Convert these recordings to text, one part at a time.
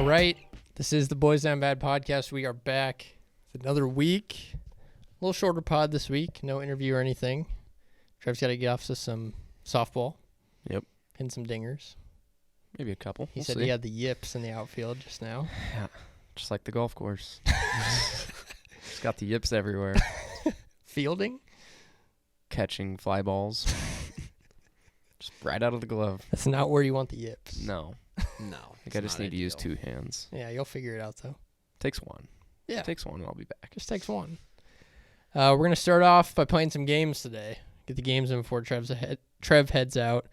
right. This is the Boys Down Bad podcast. We are back with another week. A little shorter pod this week. No interview or anything. Trev's got to get off to some softball. Yep. And some dingers. Maybe a couple. He said he had the yips in the outfield just now. Yeah, just like the golf course. Just got the yips everywhere. Fielding? Catching fly balls. Just right out of the glove. That's not where you want the yips. No. No. I think I just need to use two hands. Yeah, you'll figure it out, though. Takes one. Yeah. Takes one and I'll be back. Just takes one. We're going to start off by playing some games today. Get the games in before Trev heads out.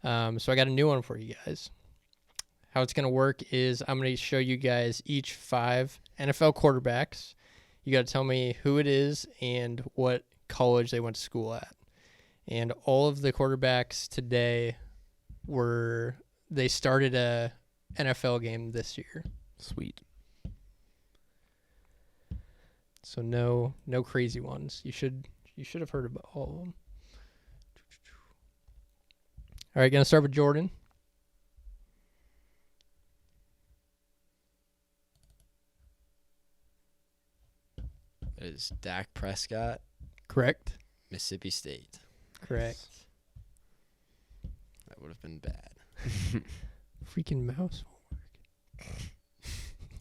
So I got a new one for you guys. How it's going to work is I'm going to show you guys each 5 NFL quarterbacks. You got to tell me who it is and what college they went to school at. And all of the quarterbacks today they started a NFL game this year. Sweet. So no crazy ones. You should have heard about all of them. All right, gonna start with Jordan. It is Dak Prescott, Correct. Mississippi State. Correct. That would have been bad. Freaking mouse.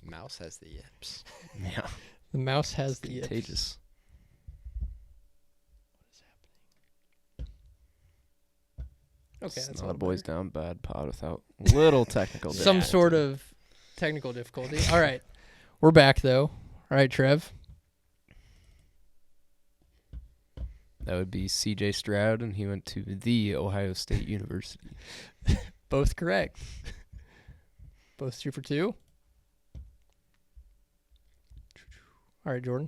Mouse has the yips. Yeah. The mouse has the yips. Contagious. Okay, It's that's not a a little boys better. down bad pod without little technical Some difficulty. sort of technical difficulty. All right, we're back though. All right, Trev. That would be C.J. Stroud, and he went to the Ohio State University. Both correct. Both 2 for 2. All right, Jordan.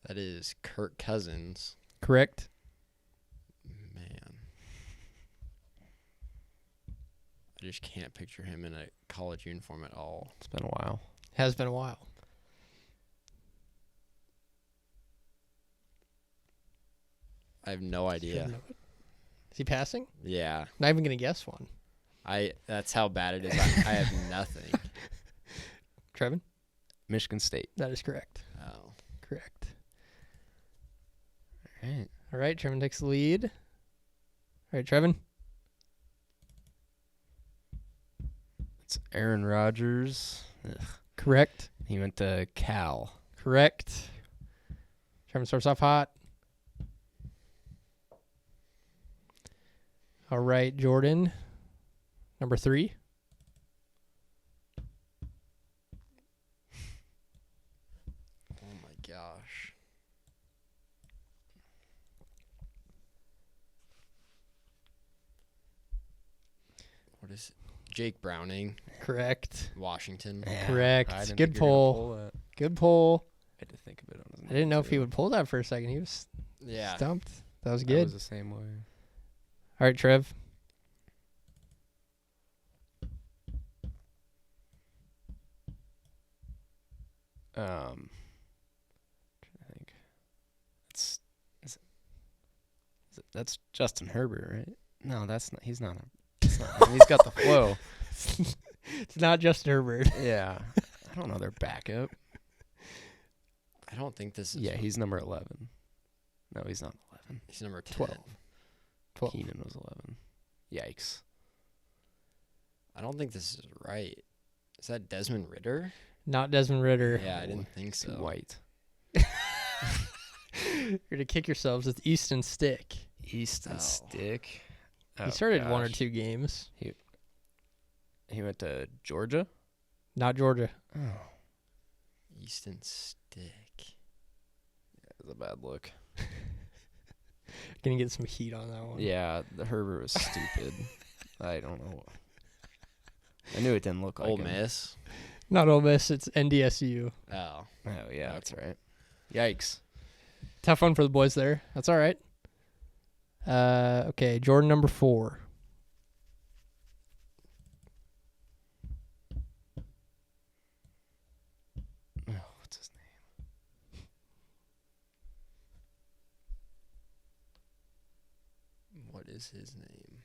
That is Kirk Cousins. Correct. Man. I just can't picture him in a college uniform at all. It's been a while. Has been a while. I have no idea. Is he passing? Yeah. Not even gonna guess one. That's how bad it is. I have nothing. Trevin? Michigan State. That is correct. Oh. Correct. All right. All right, Trevin takes the lead. All right, Trevin. It's Aaron Rodgers. Ugh. Correct. He went to Cal. Correct. Trevin starts off hot. All right, Jordan. Number 3. Oh, my gosh. What is it? Jake Browning, Correct. Washington. Yeah, Correct. I didn't Good think you were gonna pull. pull that. Good pull. I had to think of it on his I didn't know name, if he too. would pull that for a second. He was Yeah. stumped. That was That good. was the same way. All right, Trev. Trying to think. That's Justin Herbert, right? No, that's not. He's not. He's got the flow. It's not just Herbert. Yeah. I don't know their backup. I don't think this is. Yeah, he's number 11. No, he's not 11. He's number 10. 12. Keenan was 11. Yikes. I don't think this is right. Is that Desmond Ritter? Not Desmond Ritter. Yeah, I didn't think Too so. white. You're going to kick yourselves. It's Easton Stick. Easton Oh. Stick. He started 1 or gosh. 2 games. He went to Georgia? Not Georgia. Oh. Easton Stick. That was a bad look. Going to get some heat on that one. Yeah, the Herbert was stupid. I don't know. I knew it didn't look like Ole him. Miss. Not Ole Miss. It's NDSU. Oh. Oh, yeah, that's right. Yikes. Tough one for the boys there. That's all right. Okay, Jordan number 4. Oh, what's his name? What is his name?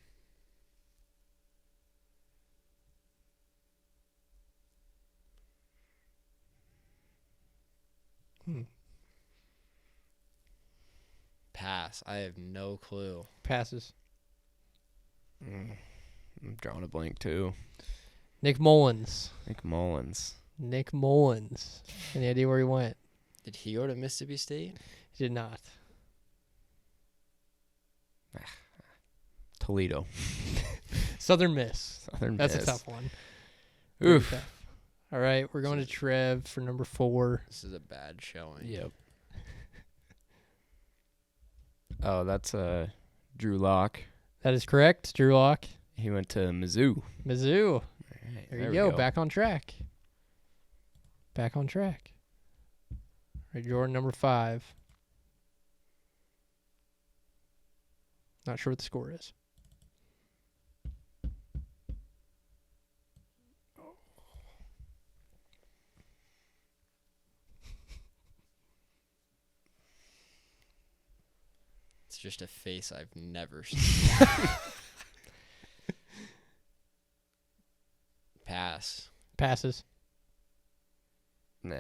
Pass. I have no clue. Passes. I'm drawing a blank too. Nick Mullins. Nick Mullins. Nick Mullins. Any idea where he went? Did he go to Mississippi State? He did not. Toledo. Southern Miss. Southern That's Miss. a tough one. Oof. Very tough. All right, we're going to Trev for number 4. This is a bad showing. Yep. Oh, that's Drew Lock. That is correct. Drew Lock. He went to Mizzou. Mizzou. All right, There you we go. Back on track. Back on track. All right, Jordan, number 5. Not sure what the score is. It's just a face I've never seen. Pass. Passes. Nah.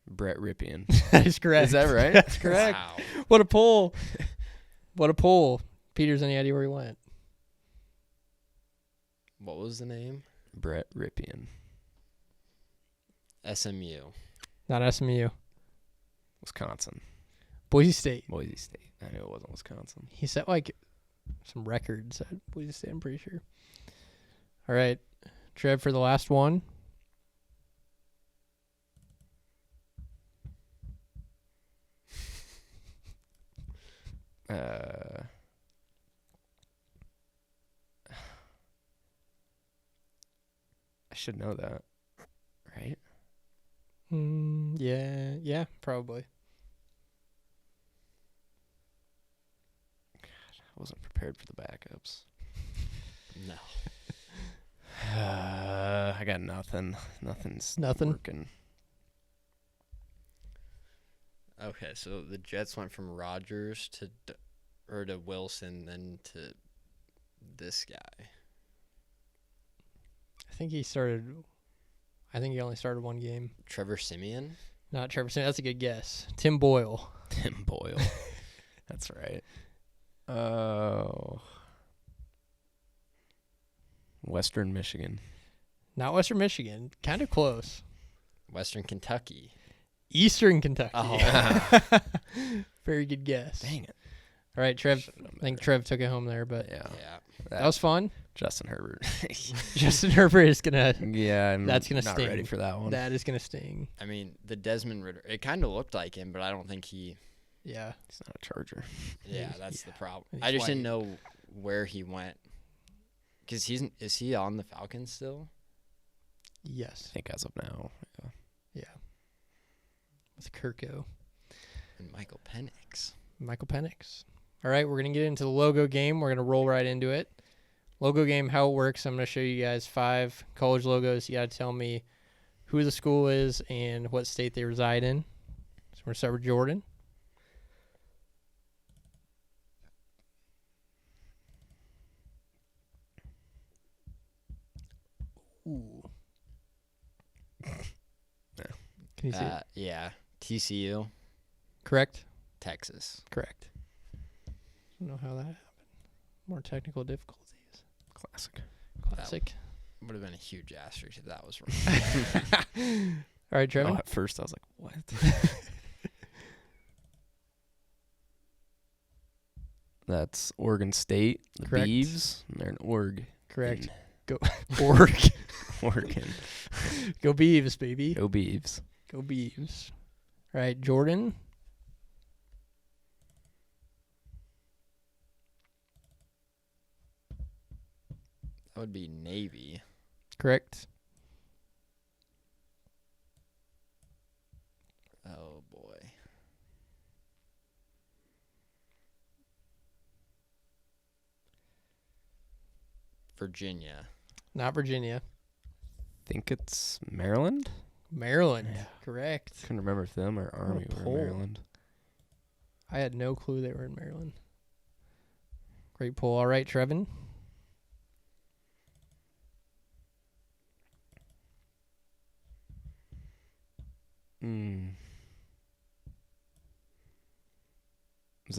Brett Ripien. That is correct. Is that right? That's correct. Wow. What a pull. What a pull. Peters, any idea where he went? What was the name? Brett Ripien. SMU. Not SMU. Wisconsin. Boise State. Boise State. I knew it wasn't Wisconsin. He set like some records at Boise State, I'm pretty sure. All right. Trev for the last one. I should know that, right? Yeah, probably. I wasn't prepared for the backups. No. I got nothing. Nothing's Nothing? working. Okay, so the Jets went from Rodgers to Wilson, then to this guy. I think he only started one game. Trevor Simeon? Not Trevor Simeon. That's a good guess. Tim Boyle. Tim Boyle. That's right. Oh. Western Michigan. Not Western Michigan. Kind of close. Western Kentucky. Eastern Kentucky. Oh. Very good guess. Dang it. All right, Trev. Should've known I think better. Trev took it home there, but Yeah. Yeah. that was fun. Justin Herbert. Justin Herbert is gonna. Yeah, I'm That's gonna not sting. ready for that one. That is gonna sting. I mean, the Desmond Ritter, it kind of looked like him, but I don't think he. Yeah. He's not a Charger. Yeah, that's the problem. He's I just white. didn't know where he went. Because is he on the Falcons still? Yes. I think as of now. Yeah. With Kirko. And Michael Penix. Michael Penix. All right, we're going to get into the logo game. We're going to roll right into it. Logo game, how it works, I'm going to show you guys 5 college logos. You got to tell me who the school is and what state they reside in. So we're going to start with Jordan. Ooh. Can you see it? Yeah. TCU, Correct? Texas. Correct. Don't know how that happened. More technical difficulties. Classic. Classic. Would have been a huge asterisk if that was wrong. All right, Trevor. Oh, at first I was like, what? That's Oregon State, the Correct. Beavs. And they're an org. Correct. in Go Org. Oregon. Go Beavs, baby. Go Beavs. Go Beavs. All right, Jordan. That would be Navy. Correct. Oh, boy. Virginia. Not Virginia. Think it's Maryland? Maryland. Yeah. Correct. Couldn't remember if them or Army were poll. in Maryland. I had no clue they were in Maryland. Great pull. All right, Trevin.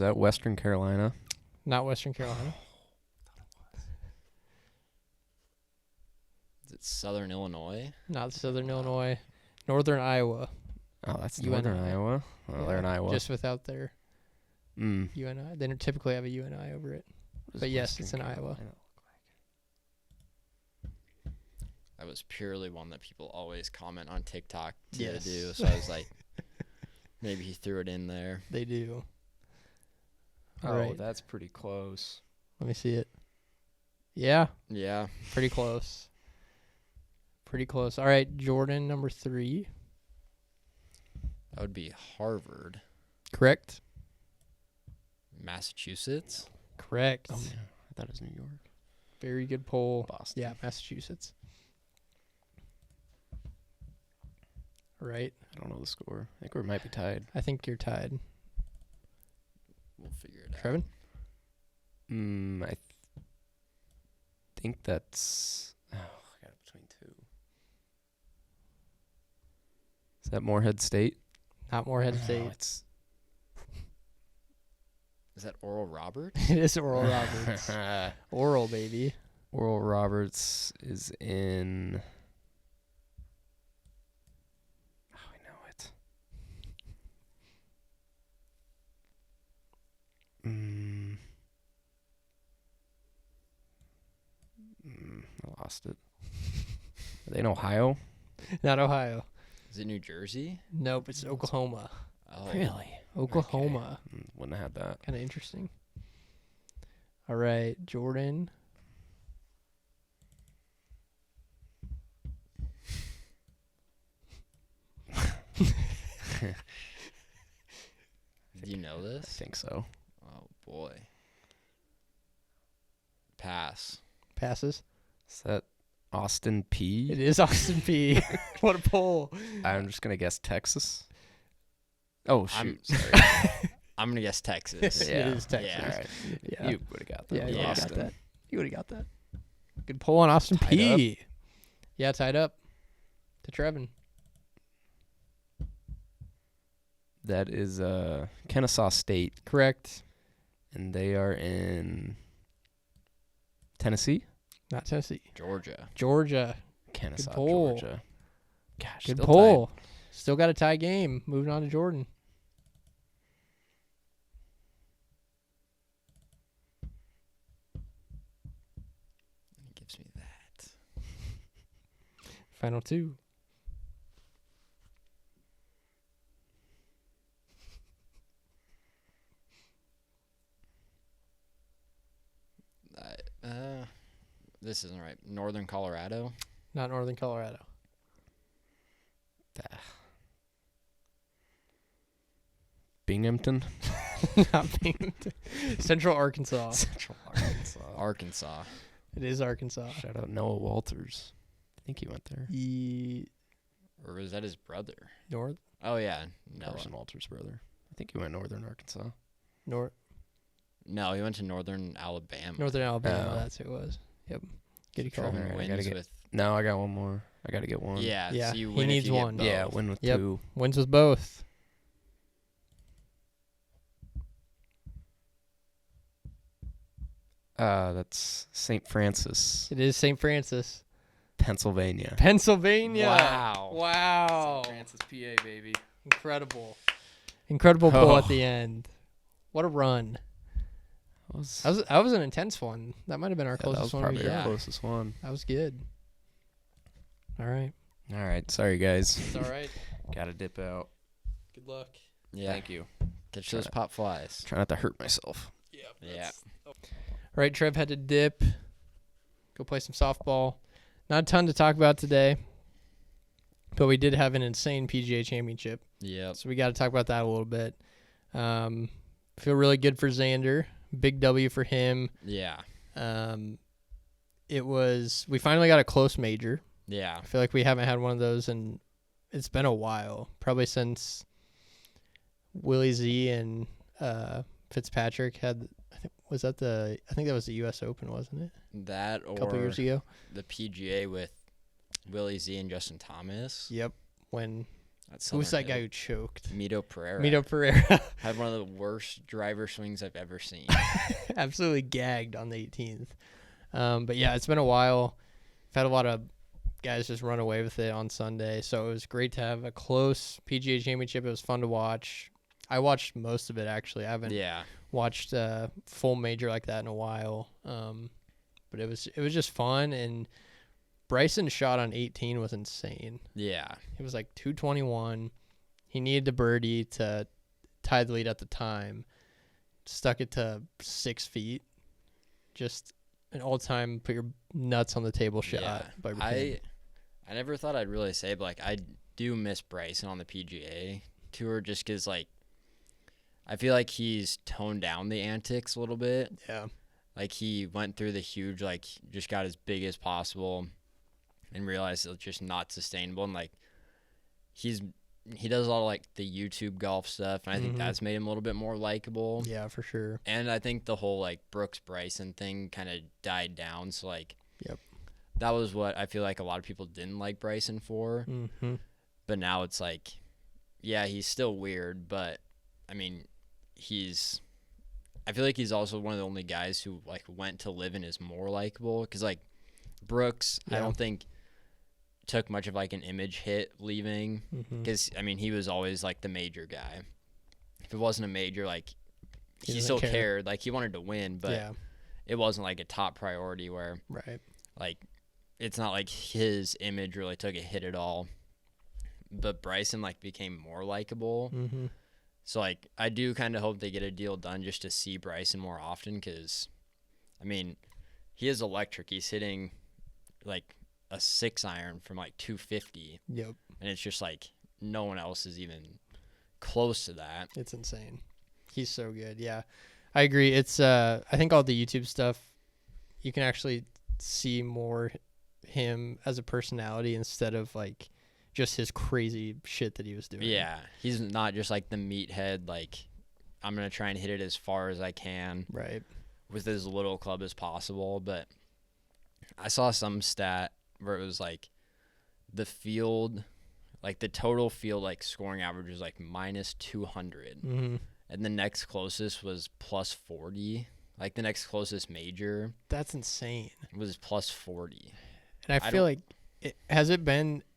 that Western Carolina? Not Western Carolina. Is it Southern Illinois? Not Southern Illinois. Northern Iowa. Oh, that's UNI. Northern Iowa. Oh, Yeah, they're in Iowa. Just without their Mm. UNI. They don't typically have a UNI over it. What does But yes, Western it's in Iowa. Carolina look like? That was purely one that people always comment on TikTok to Yes. do. So I was like, maybe he threw it in there. They do. All Oh, right. that's pretty close. Let me see it. Yeah, Yeah. pretty close. Pretty close. All right, Jordan, number 3. That would be Harvard. Correct. Massachusetts? Correct. Oh, yeah. I thought it was New York. Very good poll. Boston. Yeah, Massachusetts. All right. I don't know the score. I think we might be tied. I think you're tied. We'll figure it out. Trevin? I think that's... Oh, I got it between 2. Is that Morehead State? Not Morehead No, State. it's... Is that Oral Roberts? It is Oral Roberts. Oral, baby. Oral Roberts is in... Oh, I know it. I lost it. Are they in Ohio? Not Ohio. Is it New Jersey? Nope, it's Oklahoma. Oh. Oklahoma. Okay. Wouldn't have had that. Kind of interesting. All right, Jordan. Do you know I this? think so. Oh, boy. Pass. Passes. Is that Austin P? It is Austin P. What a poll. I'm just going to guess Texas. Oh, I'm shoot. Sorry. I'm going to guess Texas. Yeah. It is Texas. Yeah. All right. Yeah. You would have got that. Yeah, with you would have Austin. got that. You would have got that. Good pull on Austin Tied P. Yeah, tied up to Trevin. That is Kennesaw State, Correct. and they are in Tennessee? Not Tennessee. Georgia. Georgia. Kennesaw, pull. Georgia. Gosh, Good still pull. tied. Still got a tie game. Moving on to Jordan. It gives me that. Final 2. This isn't right. Northern Colorado. Not Northern Colorado. Binghamton? Not Binghamton. Central Arkansas. Central Arkansas. Arkansas. It is Arkansas. Shout out Noah Walters. I think he went there. Or was that his brother? North. Oh, yeah. No. Carson Walters' brother. I think he went Northern Arkansas. North. No, he went to Northern Alabama. Northern Alabama. Oh. That's who it was. Yep. Good call. Trevor Alright, I gotta wins get- with. No, I got one more. I got to get one. Yeah. Yeah, So you he win needs if you get one. both. Yeah, win with Yep. 2. Wins with both. That's St. Francis, It is St. Francis. Pennsylvania. Pennsylvania. Wow. Wow. Francis, PA, baby. Incredible. Incredible pull at Oh. the end. What a run. That was an intense one. That might have been our that was closest one. probably we our got. closest one. That was good. All right. All right. Sorry, guys. It's all right. Got to dip out. Good luck. Yeah. Thank you. Catch those pop flies. Try not to hurt myself. Yeah. All right, Trev had to dip. Go play some softball. Not a ton to talk about today, but we did have an insane PGA championship. Yep. So we got to talk about that a little bit. Feel really good for Xander. Big W for him. Yeah. We finally got a close major. Yeah. I feel like we haven't had one of those and it's been a while. Probably since Willie Z and Fitzpatrick had I think that was the US Open, wasn't it? That or A couple years ago. the PGA with Willie Z and Justin Thomas. Yep. When Who's that guy who choked? Mito Pereira. Mito Pereira. Had one of the worst driver swings I've ever seen. Absolutely gagged on the 18th. But yeah, it's been a while. I've had a lot of guys just run away with it on Sunday, so it was great to have a close PGA Championship. It was fun to watch. I watched most of it, actually. I haven't watched a full major like that in a while. But it was just fun, and Bryson's shot on 18 was insane. Yeah. It was like 221. He needed the birdie to tie the lead at the time. Stuck it to 6 feet. Just an all-time put your nuts on the table shot. By I never thought I'd really say, but like I do miss Bryson on the PGA Tour just because like I feel like he's toned down the antics a little bit. Yeah. Like he went through the huge, like just got as big as possible and realized it's just not sustainable. And like he does a lot of like the YouTube golf stuff, and I think that's made him a little bit more likable. Yeah, for sure. And I think the whole like Brooks Bryson thing kind of died down. So like, that was what I feel like a lot of people didn't like Bryson for. But now it's like, yeah, he's still weird, but I mean, I feel like he's also one of the only guys who like went to live and is more likable. Because like Brooks, I don't think took much of like an image hit leaving. Because I mean, he was always like the major guy. If it wasn't a major, like he still cared. Like he wanted to win, but it wasn't like a top priority. Where like it's not like his image really took a hit at all. But Bryson like became more likable. So, like, I do kind of hope they get a deal done just to see Bryson more often because, I mean, he is electric. He's hitting, like, a 6-iron from, like, 250. Yep. And it's just, like, no one else is even close to that. It's insane. He's so good. Yeah. I agree. It's, I think all the YouTube stuff, you can actually see more him as a personality instead of, like, just his crazy shit that he was doing. Yeah. He's not just like the meathead, like, I'm going to try and hit it as far as I can. Right. With as little club as possible. But I saw some stat where it was like the field, like the total field, like scoring average was like minus 200. And the next closest was plus 40. Like the next closest major. That's insane. Was plus 40. And I feel like,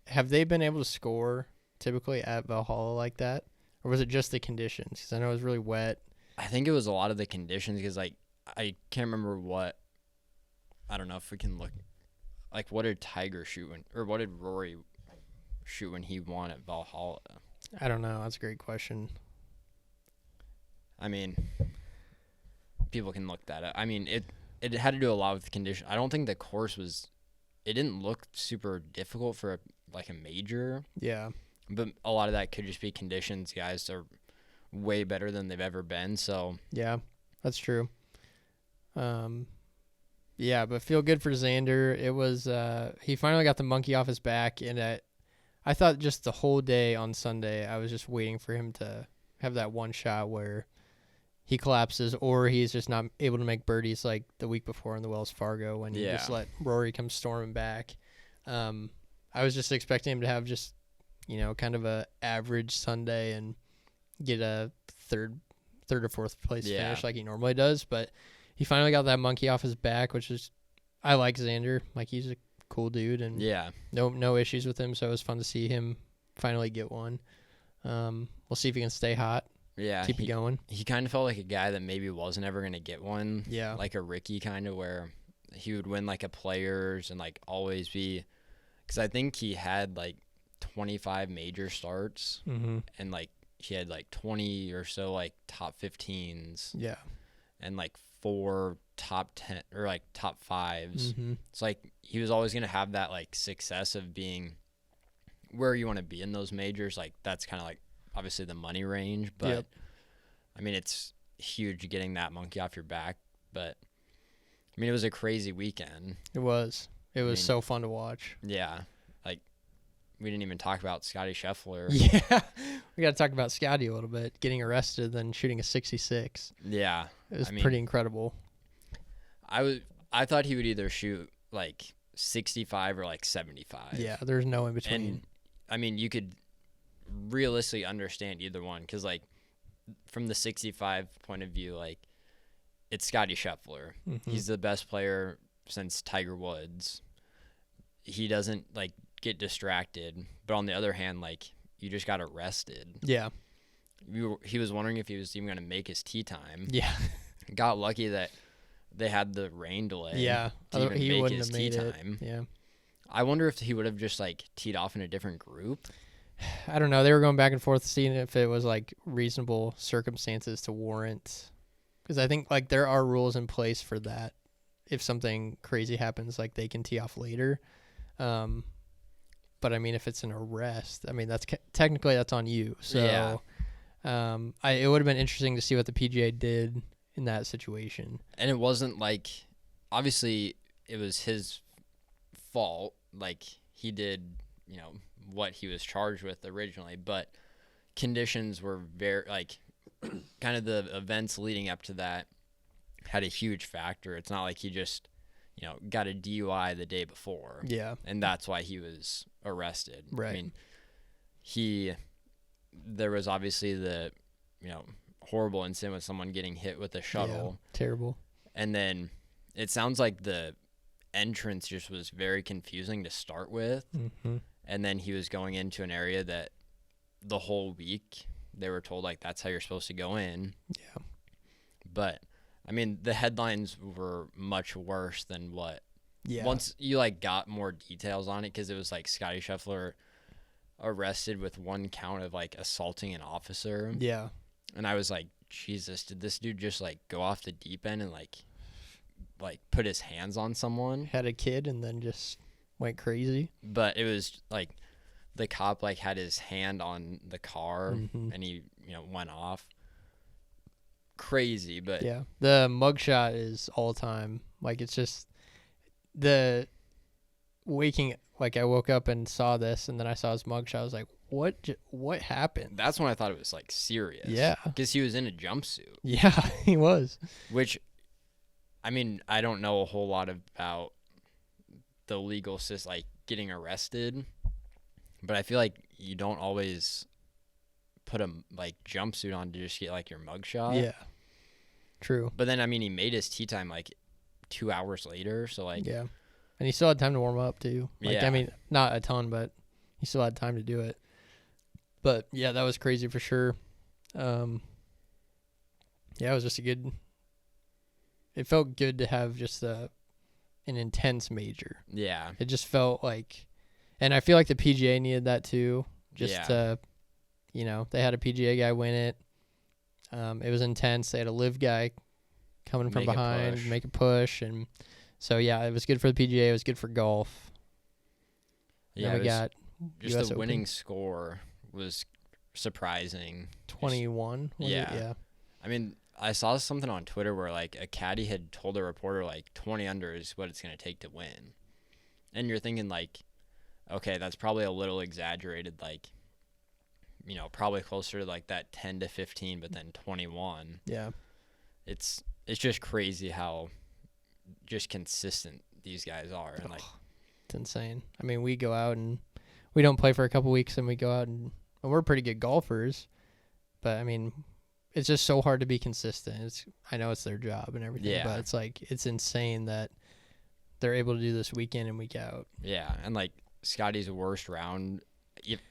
have they been able to score typically at Valhalla like that? Or was it just the conditions? Because I know it was really wet. I think it was a lot of the conditions because, like, I can't remember what. I don't know if we can look. Like, what did Tiger shoot or what did Rory shoot when he won at Valhalla? I don't know. That's a great question. I mean, people can look that up. I mean, it had to do a lot with the condition. I don't think the course was. It didn't look super difficult for like a major. Yeah. But a lot of that could just be conditions. Guys are way better than they've ever been. So yeah, that's true. Yeah, but feel good for Xander. It was he finally got the monkey off his back, and I thought just the whole day on Sunday I was just waiting for him to have that one shot where he collapses or he's just not able to make birdies like the week before in the Wells Fargo when he just let Rory come storming back. I was just expecting him to have just, kind of a average Sunday and get a third or fourth place finish like he normally does. But he finally got that monkey off his back, which is, I like Xander. Like, he's a cool dude and no issues with him. So it was fun to see him finally get one. We'll see if he can stay hot. Yeah. Keep it going. He kind of felt like a guy that maybe wasn't ever going to get one. Yeah. Like a Ricky kind of, where he would win like a Players and like always be, because I think he had like 25 major starts and like he had like 20 or so like top 15s. Yeah. And like 4 top 10 or like top 5s. It's like he was always going to have that like success of being where you want to be in those majors. Like that's kind of like obviously the money range, but I mean, it's huge getting that monkey off your back. But I mean, it was a crazy weekend. It was so fun to watch. Yeah. Like, we didn't even talk about Scotty Scheffler. Yeah. We got to talk about Scotty a little bit, getting arrested, then shooting a 66. Yeah. It was pretty incredible. I thought he would either shoot like 65 or like 75. Yeah, there's no in between. And I mean, you could realistically understand either one because, like, from the 65 point of view, like, it's Scotty Scheffler. Mm-hmm. He's the best player since Tiger Woods. He doesn't, like, get distracted. But on the other hand, like, you just got arrested. Yeah. He was wondering if he was even going to make his tee time. Yeah. Got lucky that they had the rain delay. Yeah. To even He make wouldn't his have tee made it. time. Yeah. I wonder if he would have just, like, teed off in a different group. I don't know. They were going back and forth seeing if it was, like, reasonable circumstances to warrant. Because I think, like, there are rules in place for that. If something crazy happens, like, they can tee off later. But, I mean, if it's an arrest, I mean, technically that's on you. So, Yeah. It would have been interesting to see what the PGA did in that situation. And it wasn't like, obviously, it was his fault. Like, he did, you know, what he was charged with originally. But conditions were very, like, kind of the events leading up to that had a huge factor. It's not like he just, you know, got a DUI the day before. Yeah. And that's why he was arrested. Right. I mean, there was obviously the, you know, horrible incident with someone getting hit with a shuttle. Yeah, terrible. And then it sounds like the entrance just was very confusing to start with. Mm-hmm. And then he was going into an area that the whole week they were told, like, that's how you're supposed to go in. Yeah. But, I mean, the headlines were much worse than what. Yeah. Once you, like, got more details on it, because it was, like, Scotty Scheffler arrested with one count of, like, assaulting an officer. Yeah. And I was like, Jesus, did this dude just, like, go off the deep end and, like put his hands on someone? Had a kid and then just went crazy. But it was, like, the cop, like, had his hand on the car, Mm-hmm. and he, you know, went off. Crazy, but Yeah. The mugshot is all time. Like, it's just the waking, like, I woke up and saw this, and then I saw his mugshot. I was like, what happened? that's when I thought it was, like, serious. Yeah. Because he was in a jumpsuit, Yeah, he was. which, I mean, I don't know a whole lot about the legal system, like, getting arrested, but I feel like you don't always put a, like, jumpsuit on to just get, like, your mugshot. Yeah. True. But then, I mean, he made his tee time, like, 2 hours later, so, like, Yeah. And he still had time to warm up, too. Like, Yeah. I mean, not a ton, but he still had time to do it. But, yeah, that was crazy for sure. Yeah, it was just it felt good to have just an intense major. yeah. It just felt like, and I feel like the PGA needed that too. Just Yeah. to, you know, they had a PGA guy win it. It was intense. They had a live guy coming from Make a behind, push. make a push, and so yeah, it was good for the PGA. It was good for golf. Yeah, Then it we was got just US the Open. winning score was surprising. 21. was it? Yeah. Yeah. I mean, I saw something on Twitter where, like, a caddy had told a reporter, like, 20 under is what it's going to take to win. And you're thinking, like, okay, that's probably a little exaggerated, like, you know, probably closer to, like, that 10 to 15, but then 21. Yeah. It's just crazy how just consistent these guys are. And, like, It's insane. I mean, we go out and we don't play for a couple weeks, and we go out and we're pretty good golfers, but I mean, it's just so hard to be consistent. I know it's their job and everything, Yeah. but it's like, it's insane that they're able to do this week in and week out. yeah. And, like, Scotty's worst round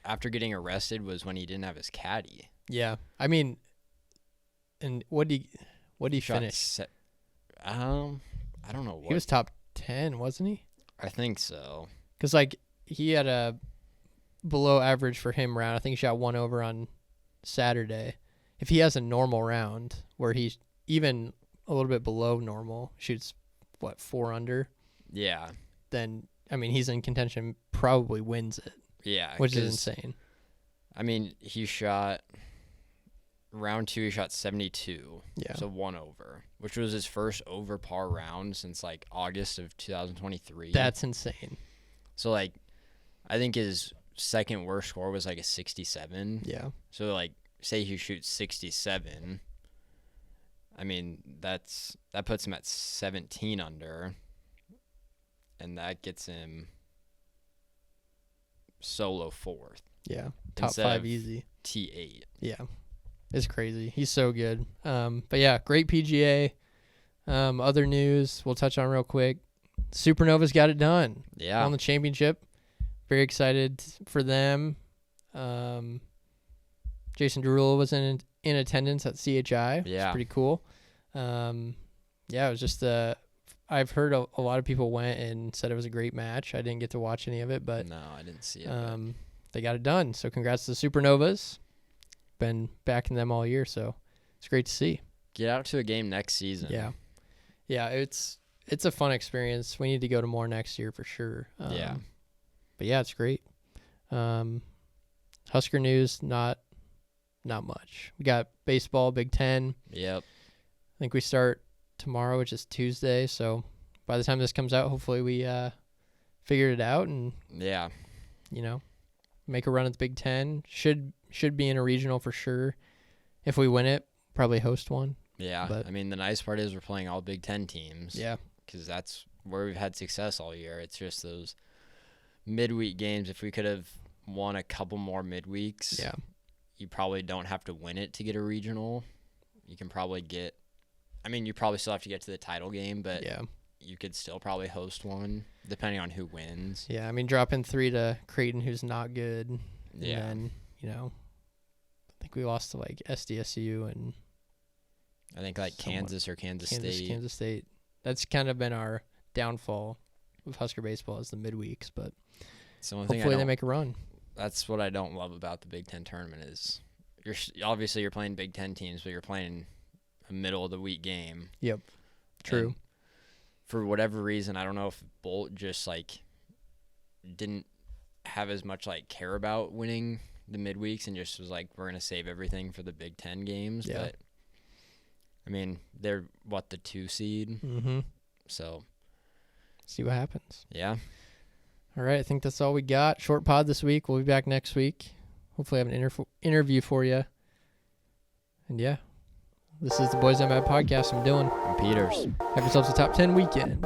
after getting arrested was when he didn't have his caddy. Yeah. I mean, and what did he Shot finish? I don't know what. He was top 10, wasn't he? I think so. Because, like, he had a below average for him round. I think he shot 1 over on Saturday. If he has a normal round where he's even a little bit below normal, shoots, 4 under, Yeah. then, I mean, he's in contention, probably wins it, Yeah. which is 'cause, insane. I mean, he shot round 2, he shot 72. Yeah. So 1 over, which was his first over par round since, like, August of 2023. That's insane. So, like, I think his second worst score was, like, a 67. Yeah. So, like, say he shoots 67. I mean, that puts him at 17 under. And that gets him solo 4th. Yeah, top Instead 5 of easy. T8. Yeah, it's crazy. He's so good. But yeah, great PGA. Other news we'll touch on real quick. Supernova's got it done. Yeah. Won the championship. Very excited for them. Jason Derulo was in attendance at CHI. Which is pretty cool. Yeah, it was just I've heard a lot of people went and said it was a great match. I didn't get to watch any of it, but no, I didn't see it. They got it done. So congrats to the Supernovas. Been backing them all year, so it's great to see. Get out to a game next season. Yeah, it's a fun experience. We need to go to more next year for sure. Yeah. But yeah, it's great. Husker news, not much. We got baseball, Big Ten. Yep. I think we start tomorrow, which is Tuesday. So by the time this comes out, hopefully we figured it out and make a run at the Big Ten. Should be in a regional for sure. If we win it, probably host one. Yeah. But, I mean, the nice part is we're playing all Big Ten teams. Yeah. Because that's where we've had success all year. It's just those midweek games. If we could have won a couple more midweeks, you probably don't have to win it to get a regional. You can probably get – I mean, you probably still have to get to the title game, but you could still probably host one depending on who wins. Yeah, I mean, dropping 3 to Creighton, who's not good. Yeah. And then, I think we lost to, like, SDSU and – I think like Kansas State. Kansas State. That's kind of been our downfall with Husker baseball is the midweeks, but hopefully they make a run. That's what I don't love about the Big Ten tournament is you're playing Big Ten teams, but you're playing a middle of the week game. Yep. True. And for whatever reason, I don't know if Bolt just like didn't have as much like care about winning the midweeks and just was like, we're gonna save everything for the Big Ten games. Yeah. But I mean, they're the 2 seed. Mm-hmm. So see what happens. Yeah. All right, I think that's all we got. Short pod this week. We'll be back next week. Hopefully have an interview for you. And yeah, this is the Boys I'm At podcast. I'm Dylan. I'm Peters. Have yourselves a top 10 weekend.